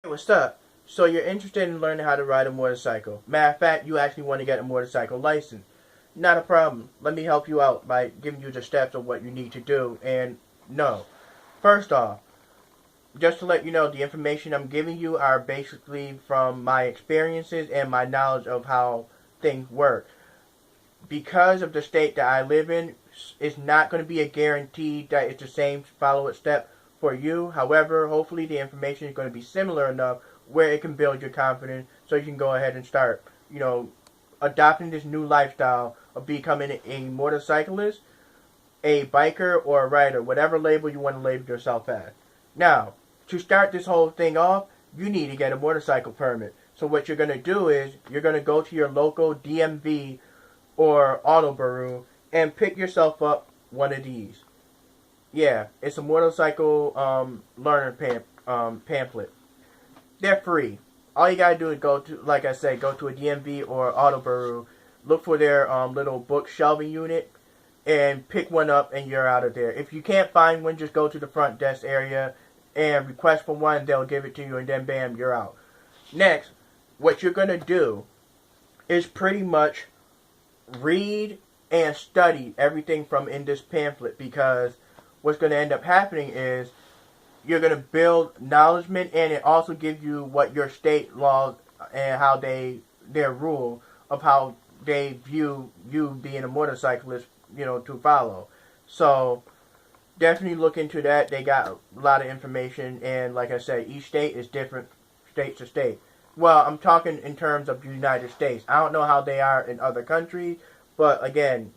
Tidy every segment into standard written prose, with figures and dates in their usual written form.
What's up? So you're interested in learning how to ride a motorcycle. Matter of fact, you actually want to get a motorcycle license. Not a problem. Let me help you out by giving you the steps of what you need to do. And no. First off, just to let you know, the information I'm giving you are basically from my experiences and my knowledge of how things work. Because of the state that I live in, it's not going to be a guarantee that it's the same follow-up step for you. However, hopefully the information is going to be similar enough where it can build your confidence so you can go ahead and start, adopting this new lifestyle of becoming a motorcyclist, a biker, or a rider, whatever label you want to label yourself as. Now, to start this whole thing off, you need to get a motorcycle permit. So what you're going to do is you're going to go to your local DMV or auto bureau and pick yourself up one of these. Yeah, it's a motorcycle learner pamphlet. They're free. All you gotta do is go to, like I said, go to a DMV or auto bureau, look for their little book shelving unit, and pick one up, and you're out of there. If you can't find one, just go to the front desk area and request for one. They'll give it to you, and then bam, you're out. Next, what you're gonna do is pretty much read and study everything from in this pamphlet, because what's going to end up happening is you're going to build acknowledgement, and it also gives you what your state laws and how their rule of how they view you being a motorcyclist, to follow. So definitely look into that. They got a lot of information, and like I said, each state is different state to state. Well, I'm talking in terms of the United States. I don't know how they are in other countries, but again,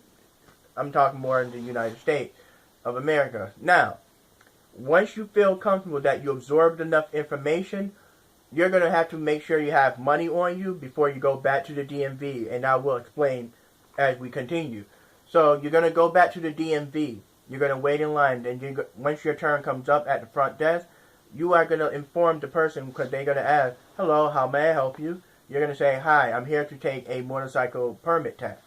I'm talking more in the United States of America. Now, once you feel comfortable that you absorbed enough information, you're going to have to make sure you have money on you before you go back to the DMV, and I will explain as we continue. So you're going to go back to the DMV. You're going to wait in line, and once your turn comes up at the front desk, you are going to inform the person, because they're going to ask, "Hello, how may I help you?" You're going to say, "Hi, I'm here to take a motorcycle permit test."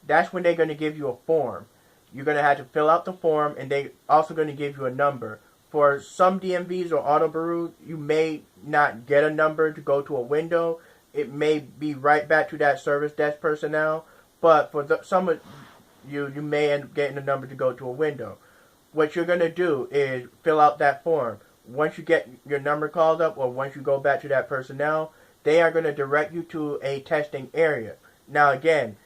That's when they're going to give you a form. You're going to have to fill out the form, and they're also going to give you a number. For some DMVs or auto bureaus, you may not get a number to go to a window. It may be right back to that service desk personnel, but for some of you may end up getting a number to go to a window. What you're going to do is fill out that form. Once you get your number called up, or once you go back to that personnel, they are going to direct you to a testing area. Now again,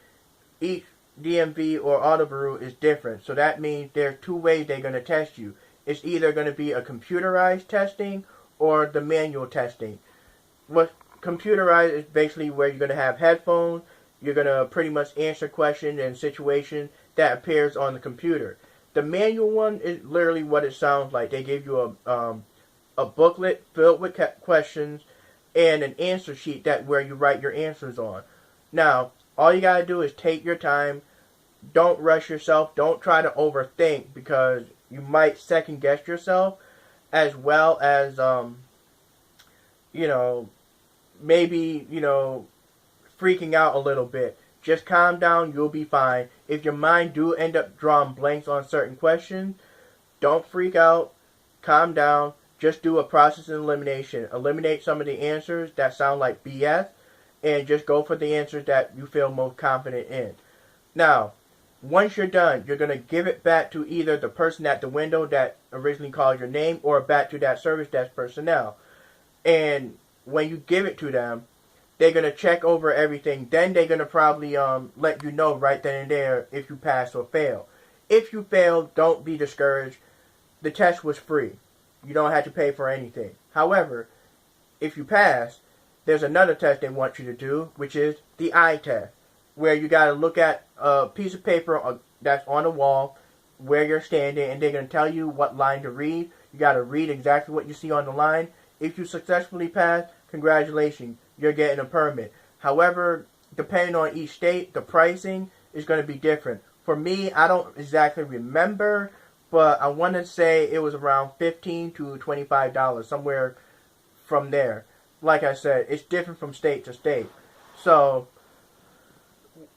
each DMV or auto bureau is different, so that means there's two ways they're going to test you. It's either going to be a computerized testing or the manual testing. What computerized is basically where you're going to have headphones. You're going to pretty much answer questions and situations that appears on the computer. The manual one is literally what it sounds like. They give you a booklet filled with questions and an answer sheet where you write your answers on. Now, all you gotta do is take your time. Don't rush yourself. Don't try to overthink, because you might second guess yourself, as well as maybe freaking out a little bit. Just calm down. You'll be fine. If your mind do end up drawing blanks on certain questions, don't freak out. Calm down. Just do a process of elimination. Eliminate some of the answers that sound like BS, and just go for the answers that you feel most confident in. Now, once you're done, you're going to give it back to either the person at the window that originally called your name, or back to that service desk personnel. And when you give it to them, they're going to check over everything. Then they're going to probably let you know right then and there if you pass or fail. If you fail, don't be discouraged. The test was free. You don't have to pay for anything. However, if you pass, there's another test they want you to do, which is the eye test, where you got to look at a piece of paper that's on the wall where you're standing, and they're going to tell you what line to read. You got to read exactly what you see on the line. If you successfully pass, congratulations, you're getting a permit. However, depending on each state, the pricing is going to be different. For me, I don't exactly remember, but I want to say it was around $15 to $25, somewhere from there. Like I said, it's different from state to state. So,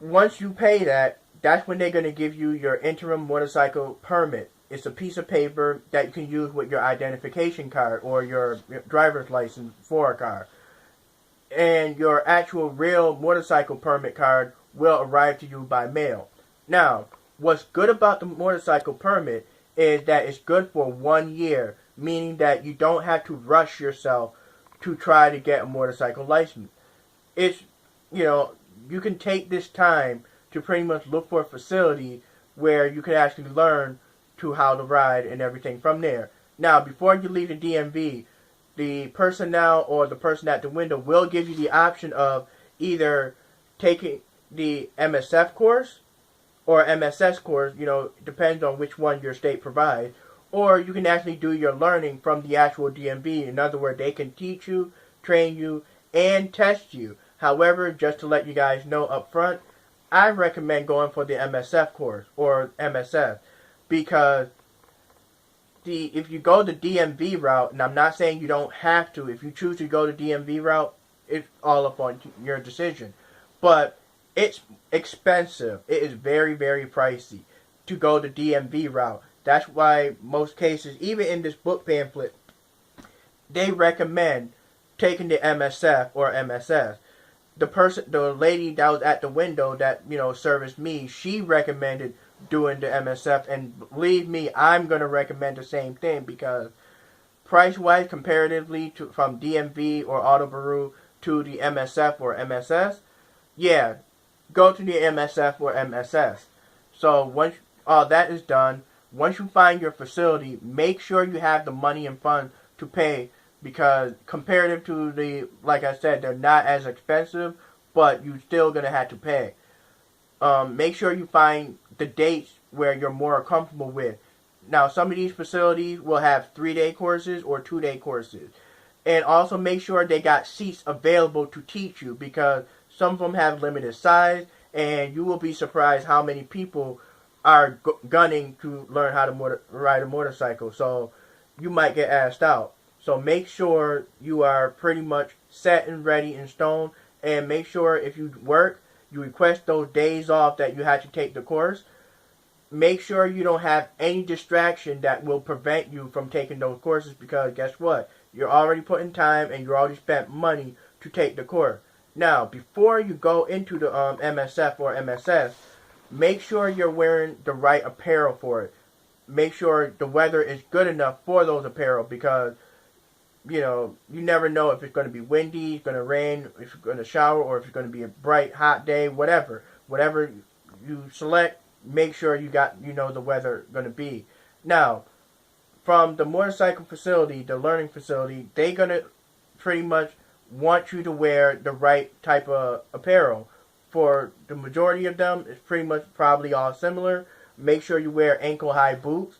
once you pay that, that's when they're going to give you your interim motorcycle permit. It's a piece of paper that you can use with your identification card or your driver's license for a car. And your actual real motorcycle permit card will arrive to you by mail. Now, what's good about the motorcycle permit is that it's good for 1 year, meaning that you don't have to rush yourself to try to get a motorcycle license. It's, you can take this time to pretty much look for a facility where you can actually learn to how to ride and everything from there. Now, before you leave the DMV, the personnel or the person at the window will give you the option of either taking the MSF course or MSS course, depends on which one your state provides, or you can actually do your learning from the actual DMV. In other words, they can teach you, train you, and test you. However, just to let you guys know up front, I recommend going for the MSF course or MSF because if you go the DMV route, and I'm not saying you don't have to, if you choose to go the DMV route, it's all up on your decision. But it's expensive. It is very, very pricey to go the DMV route. That's why most cases, even in this book pamphlet, they recommend taking the MSF or MSS. The lady that was at the window that, serviced me, she recommended doing the MSF, and believe me, I'm going to recommend the same thing because price-wise, comparatively from DMV or Auto Bureau to the MSF or MSS, yeah, go to the MSF or MSS. So once all that is done, once you find your facility, make sure you have the money and funds to pay because comparative to like I said, they're not as expensive, but you're still going to have to pay. Make sure you find the dates where you're more comfortable with. Now, some of these facilities will have 3-day courses or 2-day courses. And also make sure they got seats available to teach you because some of them have limited size and you will be surprised how many people are gunning to learn how to ride a motorcycle. So you might get asked out. So make sure you are pretty much set and ready in stone, and make sure if you work, you request those days off that you have to take the course. Make sure you don't have any distraction that will prevent you from taking those courses because guess what? You're already putting time and you already spent money to take the course. Now, before you go into the MSF or MSS, make sure you're wearing the right apparel for it. Make sure the weather is good enough for those apparel because you never know if it's going to be windy, it's going to rain, if it's going to shower, or if it's going to be a bright, hot day, whatever. Whatever you select, make sure you got, the weather going to be. Now, from the motorcycle facility, the learning facility, they're going to pretty much want you to wear the right type of apparel. For the majority of them, it's pretty much probably all similar. Make sure you wear ankle-high boots.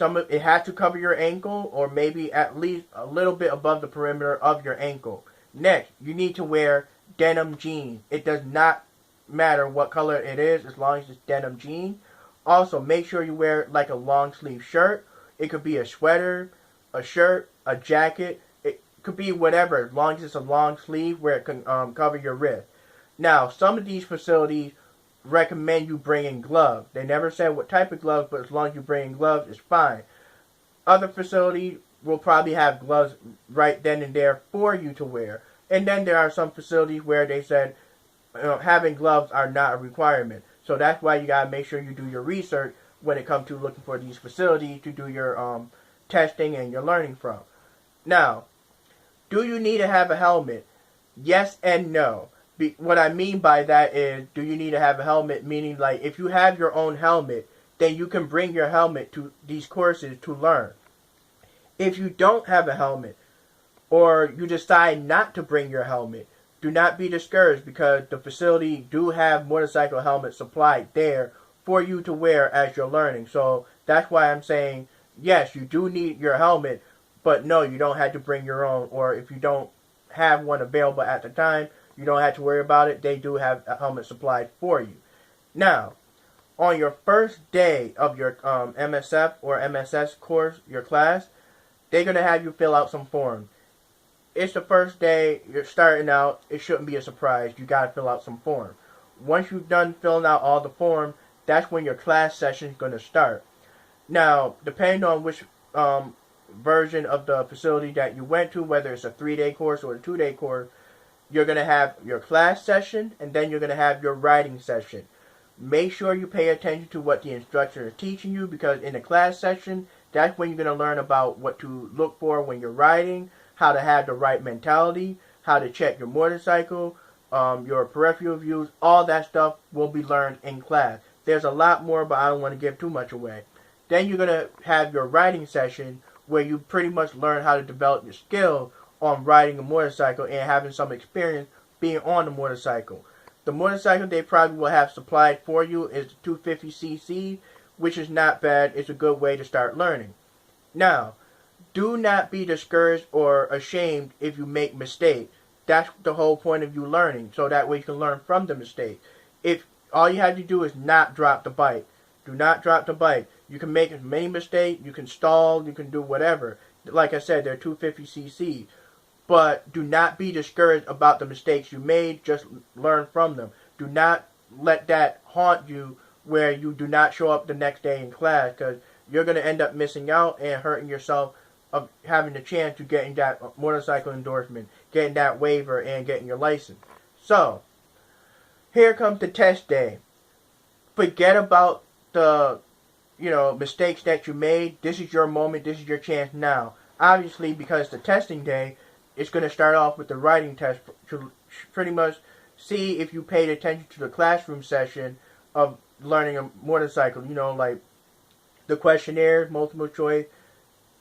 It has to cover your ankle or maybe at least a little bit above the perimeter of your ankle. Next, you need to wear denim jeans. It does not matter what color it is as long as it's denim jeans. Also, make sure you wear like a long sleeve shirt. It could be a sweater, a shirt, a jacket. It could be whatever as long as it's a long sleeve where it can cover your wrist. Now, some of these facilities recommend you bring in gloves. They never said what type of gloves, but as long as you bring in gloves, it's fine. Other facilities will probably have gloves right then and there for you to wear. And then there are some facilities where they said having gloves are not a requirement. So that's why you got to make sure you do your research when it comes to looking for these facilities to do your testing and your learning from. Now, do you need to have a helmet? Yes and no. What I mean by that is, do you need to have a helmet? Meaning, like, if you have your own helmet, then you can bring your helmet to these courses to learn. If you don't have a helmet, or you decide not to bring your helmet, do not be discouraged because the facility do have motorcycle helmets supplied there for you to wear as you're learning. So that's why I'm saying, yes, you do need your helmet, but no, you don't have to bring your own. Or if you don't have one available at the time, you don't have to worry about it. They do have a helmet supplied for you. Now, on your first day of your MSF or MSS course, your class, they're going to have you fill out some forms. It's the first day, you're starting out, it shouldn't be a surprise. You got to fill out some forms. Once you've done filling out all the forms, that's when your class session is going to start. Now, depending on which version of the facility that you went to, whether it's a 3-day course or a 2-day course, you're going to have your class session and then you're going to have your writing session. Make sure you pay attention to what the instructor is teaching you, because in the class session, that's when you're going to learn about what to look for when you're riding, how to have the right mentality, how to check your motorcycle, your peripheral views. All that stuff will be learned in class. There's a lot more, but I don't want to give too much away. Then you're going to have your writing session where you pretty much learn how to develop your skill on riding a motorcycle and having some experience being on the motorcycle. The motorcycle they probably will have supplied for you is the 250cc, which is not bad. It's a good way to start learning. Now, do not be discouraged or ashamed if you make mistakes. That's the whole point of you learning, so that way you can learn from the mistake. If all you have to do is not drop the bike, do not drop the bike. You can make as many mistakes, you can stall, you can do whatever. Like I said, they're 250cc. But do not be discouraged about the mistakes you made. Just learn from them. Do not let that haunt you where you do not show up the next day in class, because you're going to end up missing out and hurting yourself of having the chance to getting that motorcycle endorsement, getting that waiver, and getting your license. So, here comes the test day. Forget about the mistakes that you made. This is your moment. This is your chance now. Obviously, because the testing day, it's going to start off with the writing test to pretty much see if you paid attention to the classroom session of learning a motorcycle. Like the questionnaires, multiple choice,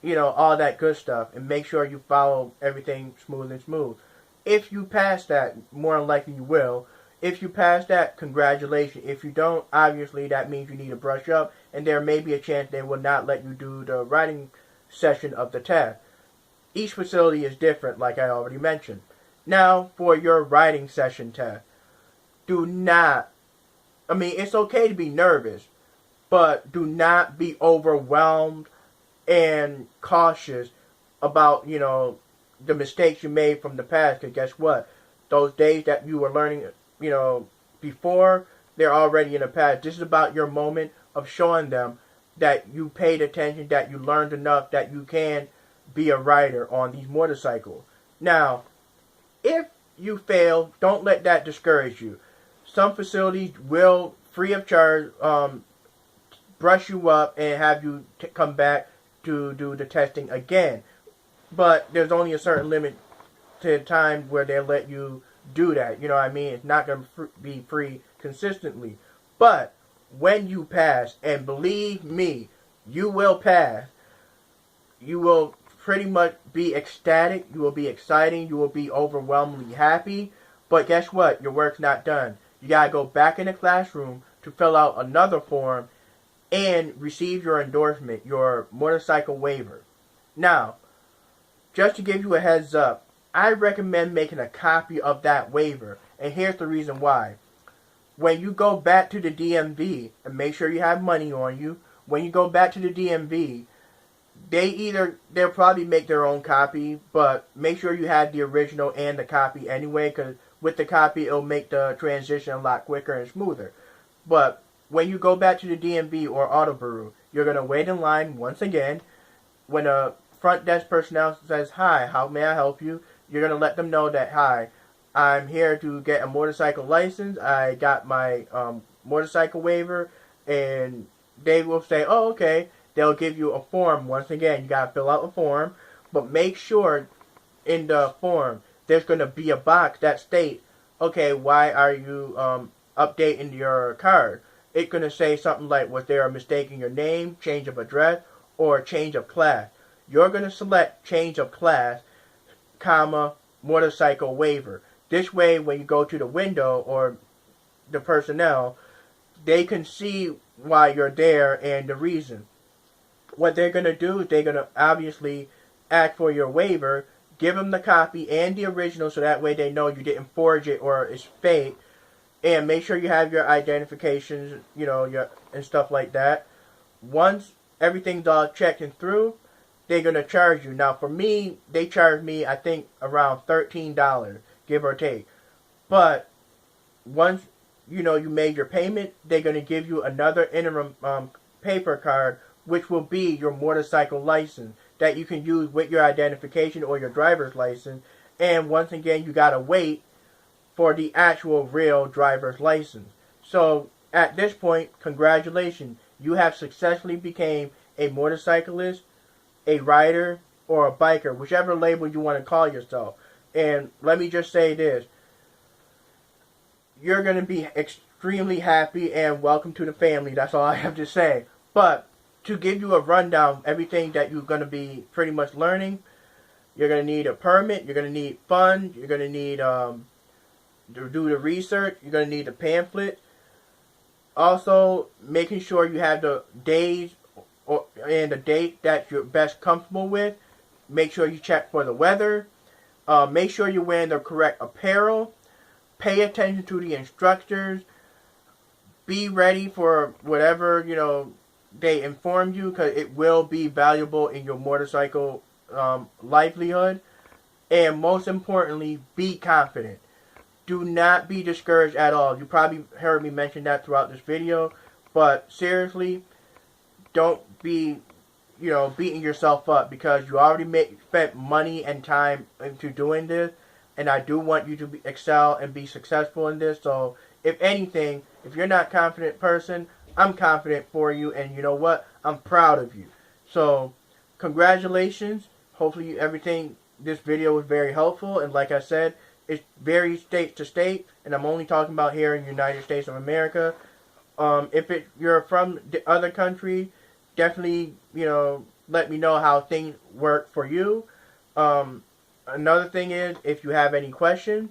all that good stuff. And make sure you follow everything smooth. If you pass that, more than likely you will. If you pass that, congratulations. If you don't, obviously that means you need to brush up, and there may be a chance they will not let you do the writing session of the test. Each facility is different, like I already mentioned. Now, for your writing session test, it's okay to be nervous, but do not be overwhelmed and cautious about, the mistakes you made from the past, because guess what? Those days that you were learning, before, they're already in the past. This is about your moment of showing them that you paid attention, that you learned enough, that you can be a rider on these motorcycles. Now, if you fail, don't let that discourage you. Some facilities will, free of charge, brush you up and have you come back to do the testing again. But there's only a certain limit to time where they'll let you do that. You know what I mean? It's not going to be free consistently. But when you pass, and believe me, you will pass, you will pretty much be ecstatic, you will be exciting, you will be overwhelmingly happy. But guess what? Your work's not done. You gotta go back in the classroom to fill out another form and receive your endorsement, your motorcycle waiver. Now, just to give you a heads up, I recommend making a copy of that waiver, and here's the reason why. When you go back to the DMV, and make sure you have money on you, when you go back to the DMV, they'll probably make their own copy, but make sure you have the original and the copy anyway, because with the copy, it'll make the transition a lot quicker and smoother. But when you go back to the DMV or Auto Bureau, you're going to wait in line once again. When a front desk personnel says, "Hi, how may I help you?" you're going to let them know that, "Hi, I'm here to get a motorcycle license. I got my motorcycle waiver," and they will say, "Oh, okay." They'll give you a form. Once again, you got to fill out a form, but make sure in the form there's going to be a box that states, "Okay, why are you updating your card?" It's going to say something like, "Was there a mistake in your name, change of address, or change of class?" You're going to select change of class, comma, motorcycle waiver. This way, when you go to the window or the personnel, they can see why you're there and the reason. What they're going to do is they're going to obviously ask for your waiver, give them the copy and the original so that way they know you didn't forge it or it's fake, and make sure you have your identifications, and stuff like that. Once everything's all checked and through, they're going to charge you. Now, for me, they charged me, I think, around $13, give or take. But once, you made your payment, they're going to give you another interim paper card which will be your motorcycle license that you can use with your identification or your driver's license. And once again, you gotta wait for the actual real driver's license. So at this point, congratulations. You have successfully became a motorcyclist, a rider, or a biker, whichever label you want to call yourself. And let me just say this. You're going to be extremely happy and welcome to the family. That's all I have to say. But to give you a rundown of everything that you're going to be pretty much learning, you're going to need a permit, you're going to need funds, you're going to need to do the research, you're going to need a pamphlet. Also, making sure you have the days and the date that you're best comfortable with. Make sure you check for the weather. Make sure you're wearing the correct apparel. Pay attention to the instructors. Be ready for whatever, they inform you, because it will be valuable in your motorcycle livelihood. And most importantly, be confident. Do not be discouraged at all. You probably heard me mention that throughout this video. But seriously, don't be, beating yourself up, because you already spent money and time into doing this. And I do want you to excel and be successful in this. So, if anything, if you're not a confident person, I'm confident for you. And you know what? I'm proud of you. So, congratulations. Hopefully this video was very helpful. And like I said, it varies state to state, and I'm only talking about here in the United States of America. If you're from the other country, definitely, let me know how things work for you. Another thing is, if you have any questions,